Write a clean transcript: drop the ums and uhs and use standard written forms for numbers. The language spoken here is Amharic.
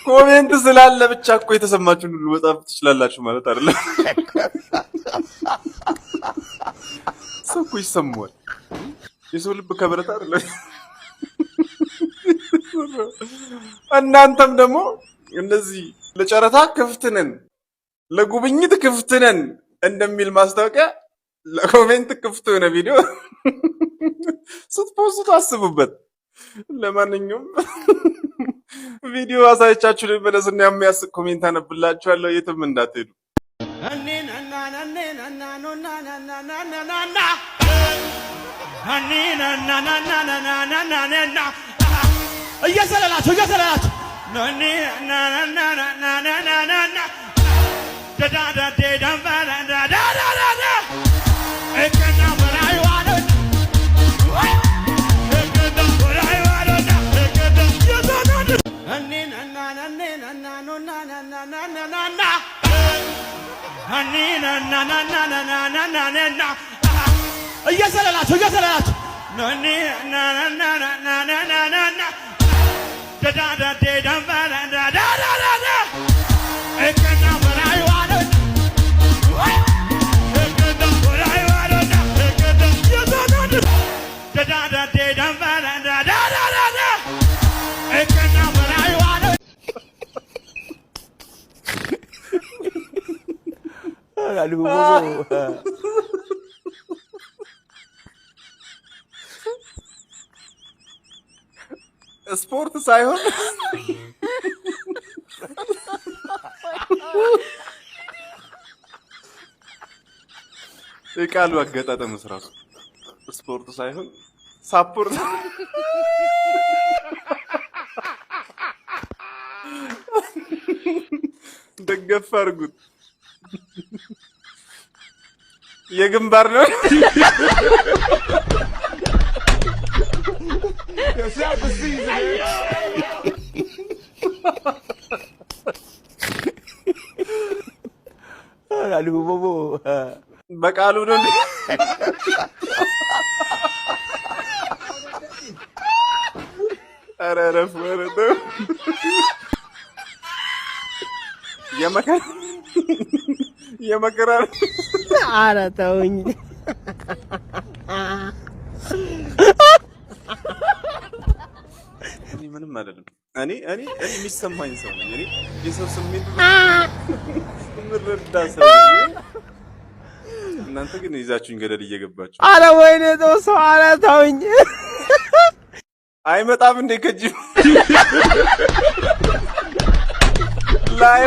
ኮሜንት ስላለ ብቻ እኮ የተሰማችሁን ሁሉ መጻፍ ትችላላችሁ ማለት አይደለም። ሰው እኮ ይሰማዋል። የሰው ልብ ከብረት አይደለም። እናንተም ደግሞ እንደዚህ ለጨረታ ክፍት ነን፣ ለጉብኝት ክፍት ነን እንደሚል ማስታወቂያ ለኮሜንት ክፍት ሆነ ቪዲዮ ስትፖስቱ አስቡበት። ለማንኛውም ቪዲዮ አሳይቻችሁ ልመለስና የሚያስቅ ኮሜንት አነብላችኋለሁ። የትም እንዳትሄዱ። እየሰለላችሁ ስፖርት ሳይሆን የቃሉ አገጣጠም ራሱ ስፖርት ሳይሆን ሳፖርት ደገፍ አድርጉት። የግንባር ነው። በቃሉ ነው። ኧረ ረፍ ወረደ የመከራ ኧረ ተውኝ። ምንም አይደለም። እኔ የሚሰማኝ ሰው ነኝ። እኔ የሰው ስሜት ምረዳ ሰው ነኝ። እናንተ ግን ይዛችሁኝ ገደል እየገባችሁ። ኧረ ወይኔ ተው ሰው፣ ኧረ ተውኝ። አይመጣም እንዴ ከጂ ላዩ